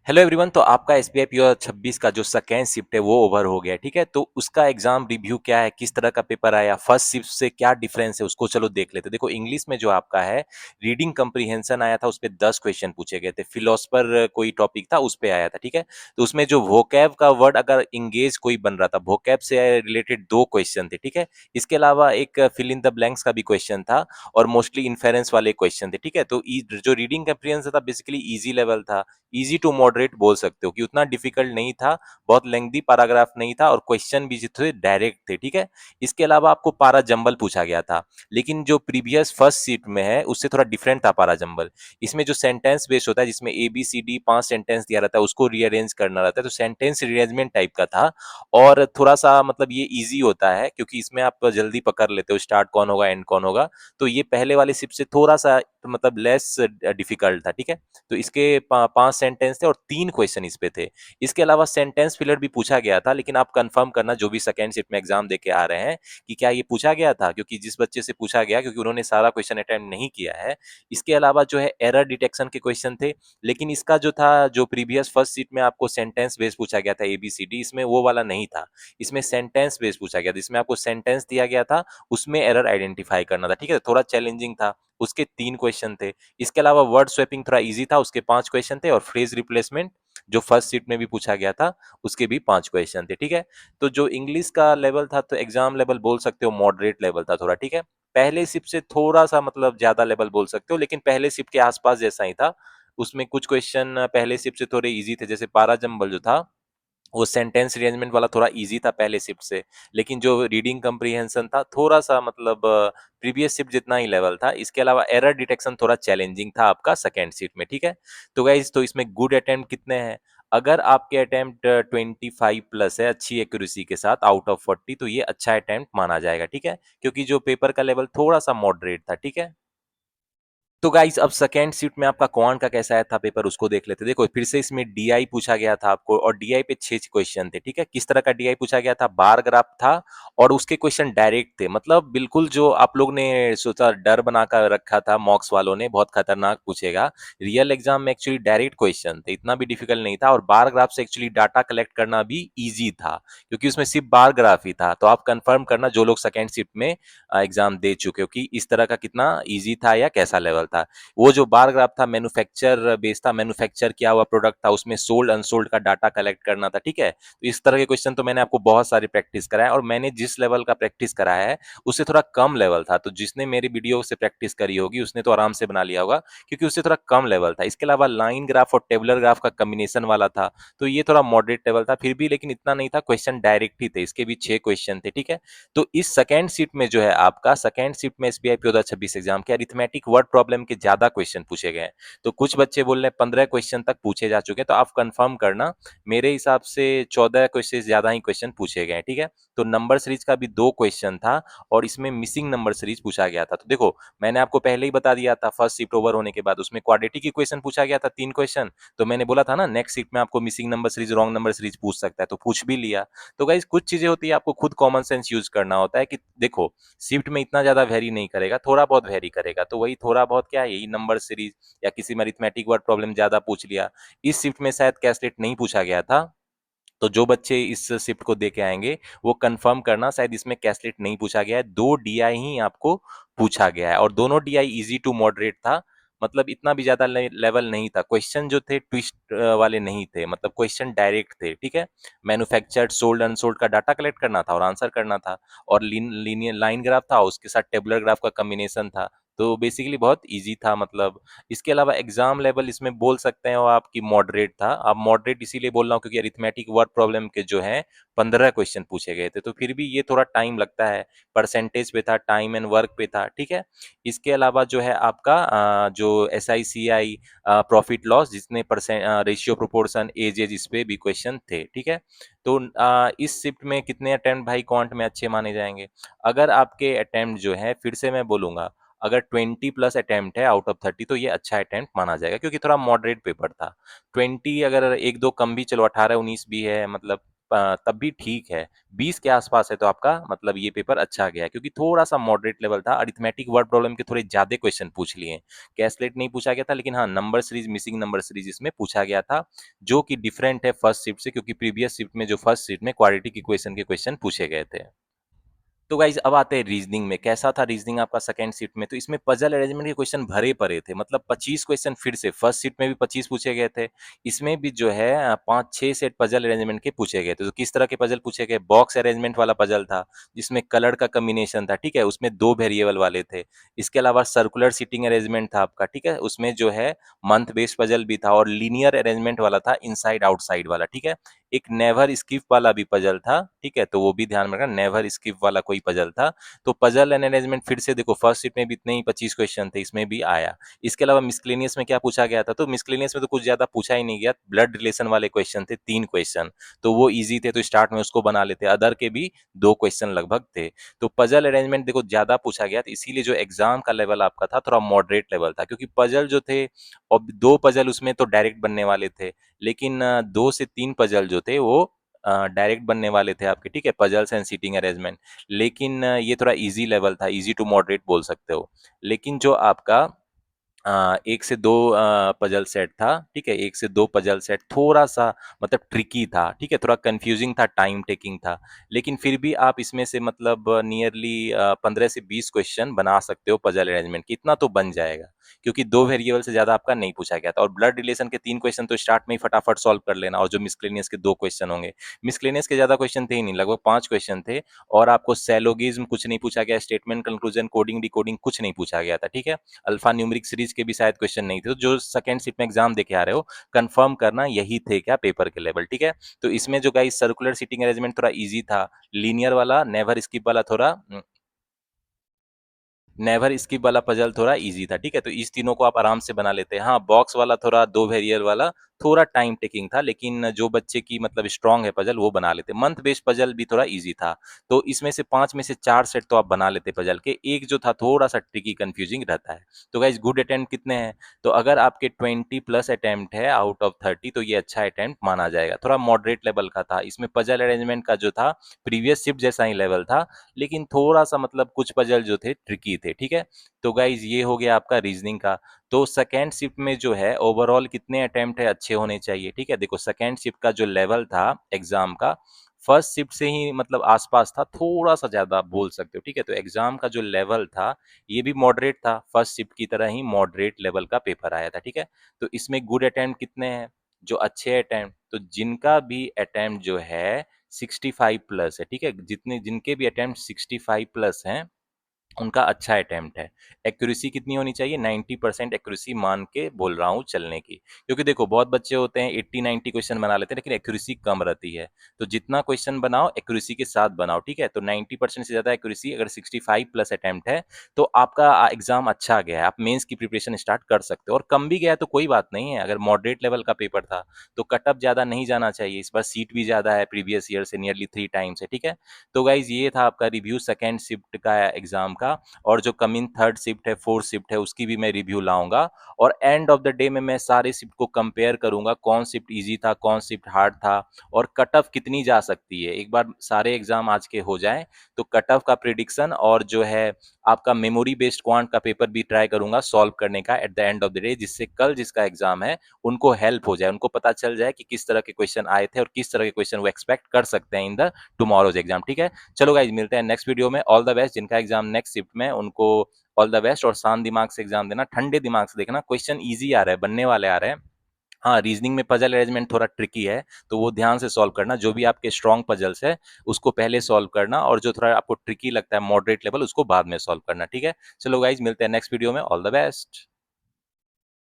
Hello everyone. तो आपका SBI PO 26 का जो सेकेंड शिफ्ट है वो ओवर हो गया, ठीक है। तो उसका एग्जाम रिव्यू क्या है, किस तरह का पेपर आया, फर्स्ट शिफ्ट से क्या डिफरेंस है, उसको चलो देख लेते हैं। देखो, इंग्लिश में जो आपका है रीडिंग कंप्रीहेंशन आया था, उस पे 10 क्वेश्चन पूछे गए थे। फिलोसफर कोई टॉपिक था, उस पे आया था, ठीक है। तो उसमें जो वोकैब का वर्ड अगर इंगेज कोई बन रहा था, वोकैब से रिलेटेड 2 क्वेश्चन थे, ठीक है। इसके अलावा एक फिल इन द ब्लैंक्स का भी क्वेश्चन था और मोस्टली इन्फेरेंस वाले क्वेश्चन थे, ठीक है। तो जो रीडिंग कंप्रीहेंशन था बेसिकली इजी लेवल था, इजी टू मॉडरेट बोल सकते हो कि उतना डिफिकल्ट नहीं था, बहुत लेंथी पैराग्राफ नहीं था और क्वेश्चन भी जो थे डायरेक्ट थे, ठीक है। इसके अलावा आपको पारा जंबल पूछा गया था, लेकिन जो प्रीवियस फर्स्ट सीट में है उससे थोड़ा डिफरेंट था पारा जंबल। इसमें जो सेंटेंस बेस्ड होता है, जिसमें A B C D 5 sentence दिया रहता है, उसको रीअरेंज करना रहता है, तो सेंटेंस रीअरेंजमेंट टाइप का था। और थोड़ा सा मतलब ये इजी होता है क्योंकि इसमें आप जल्दी पकड़ लेते हो स्टार्ट कौन होगा एंड कौन होगा। तो ये पहले वाले शिफ्ट से थोड़ा सा मतलब लेस डिफिकल्ट था, ठीक है। तो इसके 5 सेंटेंस थे और 3 क्वेश्चन इस पे थे। इसके अलावा सेंटेंस फिलर भी पूछा गया था, लेकिन आप कंफर्म करना जो भी सेकंड शिफ्ट में एग्जाम देके आ रहे हैं कि क्या ये पूछा गया था, क्योंकि जिस बच्चे से पूछा गया, क्योंकि उन्होंने सारा क्वेश्चन अटेम्प्ट नहीं किया है। इसके अलावा जो है एरर डिटेक्शन के क्वेश्चन थे, लेकिन इसका जो था, जो प्रीवियस फर्स्ट सीट में आपको सेंटेंस बेस्ड पूछा गया था एबीसीडी, इसमें वो वाला नहीं था। इसमें सेंटेंस बेस्ड पूछा गया था, इसमें आपको सेंटेंस दिया गया था, उसमें एरर आइडेंटिफाई करना था, ठीक है। थोड़ा चैलेंजिंग था, उसके 3 क्वेश्चन थे। इसके अलावा वर्ड स्वैपिंग थोड़ा इजी था, उसके 5 क्वेश्चन थे और फ्रेज रिप्लेसमेंट जो फर्स्ट सीट में भी पूछा गया था, उसके भी 5 क्वेश्चन थे, ठीक है। तो जो इंग्लिश का लेवल था, तो एग्जाम लेवल बोल सकते हो मॉडरेट लेवल था थोड़ा, ठीक है। पहले शिफ्ट से थोड़ा सा मतलब ज्यादा लेवल बोल सकते हो, लेकिन पहले शिफ्ट के आसपास जैसा ही था। उसमें कुछ क्वेश्चन पहले शिफ्ट से थोड़े इजी थे, जैसे पारा जंबल जो था वो सेंटेंस अरेंजमेंट वाला थोड़ा इजी था पहले शिफ्ट से। लेकिन जो रीडिंग कंप्रीहेंशन था थोड़ा सा मतलब प्रीवियस शिफ्ट जितना ही लेवल था। इसके अलावा एरर डिटेक्शन थोड़ा चैलेंजिंग था आपका सेकेंड शिफ्ट में, ठीक है। तो गाइज, तो इसमें गुड अटेम्प्ट कितने हैं? अगर आपके अटेम्प्ट 25 प्लस है अच्छी एक्यूरेसी के साथ आउट ऑफ 40, तो ये अच्छा अटेम्प्ट माना जाएगा, ठीक है। क्योंकि जो पेपर का लेवल थोड़ा सा मॉडरेट था, ठीक है। तो गाइस, अब सेकंड शिफ्ट में आपका क्वांट का कैसा आया था पेपर, उसको देख लेते हैं। देखो, फिर से इसमें डीआई पूछा गया था आपको और डीआई पे 6 क्वेश्चन थे, ठीक है। किस तरह का डीआई पूछा गया था? बार ग्राफ था और उसके क्वेश्चन डायरेक्ट थे, मतलब बिल्कुल जो आप लोग ने सोचा डर बनाकर रखा था मॉक्स वालों ने बहुत खतरनाक पूछेगा, रियल एग्जाम में एक्चुअली डायरेक्ट क्वेश्चन थे, इतना भी डिफिकल्ट नहीं था। और बार ग्राफ से एक्चुअली डाटा कलेक्ट करना भी ईजी था, क्योंकि उसमें सिर्फ बार ग्राफ ही था। तो आप कंफर्म करना जो लोग सेकंड शिफ्ट में एग्जाम दे चुके हो कि इस तरह का कितना ईजी था या कैसा लेवल था। वो जो बार ग्राफ था मैन्युफैक्चर बेस्ड था, मैन्युफैक्चर किया हुआ प्रोडक्ट था, उसमें सोल्ड अनसोल्ड का डाटा कलेक्ट करना था, ठीक है। तो इस तरह के क्वेश्चन तो मैंने आपको बहुत सारी प्रैक्टिस कराया, और मैंने जिस लेवल का प्रैक्टिस कराया है उससे थोड़ा कम लेवल था। तो जिसने मेरी वीडियो से प्रैक्टिस करी होगी उसने तो आराम से बना लिया होगा, क्योंकि उससे थोड़ा कम लेवल था। इसके अलावा लाइन ग्राफ और टेबुलर ग्राफ का कॉम्बिनेशन वाला था, तो ये थोड़ा मॉडरेट लेवल था फिर भी, लेकिन इतना नहीं था। क्वेश्चन डायरेक्ट ही थे, इसके भी 6 क्वेश्चन थे, ठीक है। तो इस सेकंड शिफ्ट में जो है आपका सेकंड शिफ्ट में एसबीआई पे 2026 एग्जाम के अरिथमेटिक वर्ड प्रॉब्लम के ज्यादा क्वेश्चन पूछे गए हैं। तो कुछ बच्चे बोल रहे हैं 15 क्वेश्चन तक पूछे जा चुके हैं, तो आप कंफर्म करना। मेरे हिसाब से 14 क्वेश्चन ज्यादा ही क्वेश्चन पूछे गए हैं, ठीक है। तो नंबर सीरीज का भी 2 क्वेश्चन था और इसमें मिसिंग नंबर सीरीज पूछा गया था। तो देखो, मैंने आपको पहले ही बता दिया था फर्स्ट शिफ्ट ओवर होने के बाद उसमें क्वाड्रेटिक इक्वेशन पूछा गया था 3 क्वेश्चन। तो मैंने बोला था ना नेक्स्ट शिफ्ट में आपको missing number series wrong number series पूछ सकता है, तो पूछ भी लिया। तो गाइस, कुछ चीजें होती है आपको खुद कॉमन सेंस यूज करना होता है कि देखो, शिफ्ट में इतना ज्यादा वेरी नहीं करेगा, थोड़ा बहुत वेरी करेगा। तो वही थोड़ा बहुत क्या है, यही नंबर सीरीज या किसी में अरिथमेटिक वर्ड प्रॉब्लम ज्यादा पूछ लिया। इस शिफ्ट में शायद कैसलेट नहीं पूछा गया था, तो जो बच्चे इस शिफ्ट को दे के आएंगे वो कंफर्म करना, शायद इसमें कैसलेट नहीं पूछा गया है, 2 डीआई ही आपको पूछा गया है और दोनों डीआई इजी टू मॉडरेट था। मतलब इतना भी ज्यादा लेवल नहीं था, क्वेश्चन जो थे ट्विस्ट वाले नहीं थे, मतलब क्वेश्चन डायरेक्ट थे, ठीक है। मैन्युफैक्चर्ड सोल्ड अनसोल्ड का डाटा कलेक्ट करना था और आंसर करना था, और लीनियर लाइन ग्राफ था, उसके साथ टेबुलर ग्राफ का कॉम्बिनेशन था। तो बेसिकली बहुत इजी था मतलब। इसके अलावा एग्जाम लेवल इसमें बोल सकते हो आप कि मॉडरेट था। अब मॉडरेट इसीलिए बोल रहा हूँ क्योंकि अरिथमेटिक वर्ड प्रॉब्लम के जो है 15 क्वेश्चन पूछे गए थे, तो फिर भी ये थोड़ा टाइम लगता है। परसेंटेज पे था, टाइम एंड वर्क पे था, ठीक है। इसके अलावा जो है आपका जो S I C I profit loss, जितने परसेंट रेशियो प्रोपोर्शन एज एज, इस पे भी क्वेश्चन थे, ठीक है। तो इस शिफ्ट में कितने अटेम्प्ट भाई क्वांट में अच्छे माने जाएंगे? अगर आपके अटेम्प्ट जो है, फिर से मैं बोलूंगा, अगर 20 प्लस अटेम्प्ट है आउट ऑफ 30, तो ये अच्छा अटेम्प्ट माना जाएगा, क्योंकि थोड़ा मॉडरेट पेपर था। 20 अगर एक दो कम भी, चलो 18 19 भी है, मतलब तब भी ठीक है। 20 के आसपास है तो आपका मतलब ये पेपर अच्छा गया है, क्योंकि थोड़ा-सा मॉडरेट लेवल था। अरिथमेटिक वर्ड प्रॉब्लम के थोड़े ज़्यादा क्वेश्चन पूछ लिए। कैलकुलेट नहीं पूछा गया था, लेकिन हाँ, number series, missing number series इसमें पूछा गया था, जो कि डिफरेंट है फर्स्ट शिफ्ट से, क्योंकि प्रीवियस शिफ्ट में जो फर्स्ट शिफ्ट में क्वाड्रेटिक इक्वेशन के क्वेश्चन पूछे गए थे। तो गाइस अब आते हैं रीजनिंग में। कैसा था रीजनिंग आपका सेकंड शिफ्ट में? तो इसमें पजल अरेंजमेंट के क्वेश्चन भरे पड़े थे, मतलब 25 क्वेश्चन फिर से। फर्स्ट शिफ्ट में भी 25 पूछे गए थे, इसमें भी जो है 5-6 सेट पजल अरेंजमेंट के पूछे गए थे। तो किस तरह के पजल पूछे गए? बॉक्स अरेंजमेंट वाला पजल था, जिसमें कलर का कॉम्बिनेशन था, ठीक है, उसमें 2 वेरिएबल वाले थे। इसके अलावा सर्कुलर सीटिंग अरेंजमेंट था आपका, ठीक है, उसमें जो है मंथ बेस्ड पजल भी था, और लीनियर अरेंजमेंट वाला था, इनसाइड आउटसाइड वाला, ठीक है। एक नेवर स्किप वाला भी पजल था, ठीक है, तो वो भी ध्यान में रखना, नेवर स्किप वाला कोई पजल था। तो पजल एंड अरेंजमेंट फिर से देखो, फर्स्ट शिफ्ट में भी इतने ही 25 क्वेश्चन थे, इसमें भी आया। इसके अलावा मिसलेनियस में क्या पूछा गया था? तो मिसलेनियस में तो कुछ ज्यादा पूछा ही नहीं गया, ब्लड रिलेशन वाले क्वेश्चन थे 3 क्वेश्चन, तो वो इजी थे, तो स्टार्ट में उसको बना लेते। अदर के भी 2 क्वेश्चन लगभग थे। तो पजल अरेंजमेंट देखो ज्यादा पूछा गया, तो इसीलिए जो एग्जाम का लेवल आपका था थोड़ा मॉडरेट लेवल था, क्योंकि पजल जो थे, और 2 पजल उसमें तो डायरेक्ट बनने वाले थे, लेकिन 2 से 3 पजल जो थे वो डायरेक्ट बनने वाले थे आपके, ठीक है, पजल्स एंड सीटिंग अरेंजमेंट। लेकिन ये थोड़ा इजी लेवल था, इजी टू मॉडरेट बोल सकते हो। लेकिन जो आपका 1 से 2 पजल सेट था, ठीक है, 1 से 2 पजल सेट थोड़ा-सा मतलब ट्रिकी था, ठीक है, थोड़ा कन्फ्यूजिंग था, टाइम टेकिंग था। लेकिन फिर भी आप इसमें से मतलब नियरली 15 से 20 क्वेश्चन बना सकते हो पजल अरेंजमेंट के, इतना तो बन जाएगा, क्योंकि 2 वेरिएबल से ज़्यादा आपका नहीं पूछा गया था। और ब्लड रिलेशन के 3 क्वेश्चन तो स्टार्ट में ही फटाफट सॉल्व कर लेना, और जो मिसलेनियस के 2 क्वेश्चन होंगे। मिसलेनियस के ज़्यादा क्वेश्चन थे ही नहीं, लगभग 5 क्वेश्चन थे, और आपको सैलोगिज्म कुछ नहीं पूछा गया, स्टेटमेंट, कंक्लूजन, कोडिंग, डिकोडिंग कुछ नहीं पूछा गया था, ठीक है। अल्फा न्यूमेरिक सीरीज के भी शायद क्वेश्चन नहीं थे। तो जो सेकंड शिफ्ट में एग्जाम देके आ रहे हो, कंफर्म करना यही थे क्या पेपर के लेवल, ठीक है। तो इसमें जो गाइस सर्कुलर सीटिंग अरेंजमेंट थोड़ा इजी था, लीनियर वाला, नेवर स्किप वाला थोड़ा नेवर स्किप वाला पजल थोड़ा इजी था, ठीक है, तो इस तीनों को आप आराम से बना लेते हैं। हाँ, बॉक्स वाला थोड़ा 2 वेरिएबल वाला थोड़ा टाइम टेकिंग था, लेकिन जो बच्चे की मतलब स्ट्रांग है पजल वो बना लेते। मंथ बेस्ड पजल भी थोड़ा इजी था, तो इसमें से 5 में से 4 सेट तो आप बना लेते पजल के, एक जो था थोड़ा सा ट्रिकी कंफ्यूजिंग रहता है। तो गाइज गुड अटेम्प्ट कितने हैं? तो अगर आपके 20 प्लस अटेम्प्ट है आउट ऑफ 30, तो ये अच्छा अटेम्प्ट माना जाएगा। थोड़ा मॉडरेट लेवल का था, इसमें पजल अरेंजमेंट का जो था प्रीवियस शिफ्ट जैसा ही लेवल था, लेकिन थोड़ा सा मतलब कुछ पजल जो थे ट्रिकी थे, ठीक है। तो गाइज ये हो गया आपका रीजनिंग का। तो सेकेंड शिफ्ट में जो है ओवरऑल कितने अटेम्प्ट है अच्छे होने चाहिए, ठीक है। देखो सेकेंड शिफ्ट का जो लेवल था एग्जाम का, फर्स्ट शिफ्ट से ही मतलब आसपास था, थोड़ा सा ज्यादा आप बोल सकते हो, ठीक है। तो एग्जाम का जो लेवल था ये भी मॉडरेट था, फर्स्ट शिफ्ट की तरह ही मॉडरेट लेवल का पेपर आया था, ठीक है। तो इसमें गुड अटेम्प्ट कितने हैं? जो अच्छे अटेम्प्ट, तो जिनका भी अटेम्प्ट जो है 65 प्लस है, ठीक है, जितने जिनके भी अटेम्प्ट 65 प्लस हैं उनका अच्छा अटेम्प्ट है। एक्यूरेसी कितनी होनी चाहिए? 90% एक्यूरेसी मान के बोल रहा हूँ चलने की, क्योंकि देखो बहुत बच्चे होते हैं 80-90 क्वेश्चन बना लेते हैं, लेकिन एक्यूरेसी कम रहती है। तो जितना क्वेश्चन बनाओ एक्यूरेसी के साथ बनाओ, ठीक है। तो 90% से ज्यादा एक्यूरेसी, अगर 65 प्लस अटेम्प्ट है तो आपका एग्जाम अच्छा गया है, आप मेंस की प्रिपरेशन स्टार्ट कर सकते हो। और कम भी गया है तो कोई बात नहीं है, अगर मॉडरेट लेवल का पेपर था तो कट ऑफ ज्यादा नहीं जाना चाहिए। इस बार सीट भी ज्यादा है, प्रीवियस ईयर से नियरली 3 टाइम्स है, ठीक है। तो गाइज ये था आपका रिव्यू सेकेंड शिफ्ट का एग्जाम का। और जो कमिंग थर्ड शिफ्ट है, फोर्थ शिफ्ट है, उसकी भी मैं रिव्यू लाऊंगा। और एंड ऑफ द डे में मैं सारे शिफ्ट को कंपेयर करूंगा, कौन शिफ्ट इजी था, कौन शिफ्ट हार्ड था, और कट ऑफ कितनी जा सकती है। एक बार सारे एग्जाम आज के हो जाएं तो कट ऑफ का प्रिडिक्शन और जो है आपका मेमोरी बेस्ड क्वांट का पेपर भी ट्राई करूंगा सॉल्व करने का at the end of the day, जिससे कल जिसका एग्जाम है उनको हेल्प हो जाए, उनको पता चल जाए कि किस तरह के क्वेश्चन आए थे और किस तरह के क्वेश्चन वो एक्सपेक्ट कर सकते हैं इन द टुमारोज एग्जाम, ठीक है। चलो गाइज मिलते हैं नेक्स्ट वीडियो में। ऑल द बेस्ट जिनका एग्जाम नेक्स्ट शिफ्ट में, उनको ऑल द बेस्ट। और शांत दिमाग से एग्जाम देना, ठंडे दिमाग से देखना, क्वेश्चन इजी आ रहा है, बनने वाले आ रहे हैं। हाँ, रीजनिंग में पजल अरेंजमेंट थोड़ा ट्रिकी है, तो वो ध्यान से सॉल्व करना। जो भी आपके स्ट्रॉन्ग पजल्स है उसको पहले सॉल्व करना, और जो थोड़ा आपको ट्रिकी लगता है मॉडरेट लेवल उसको बाद में सॉल्व करना, ठीक है। चलो गाइज मिलते हैं नेक्स्ट वीडियो में। All the best.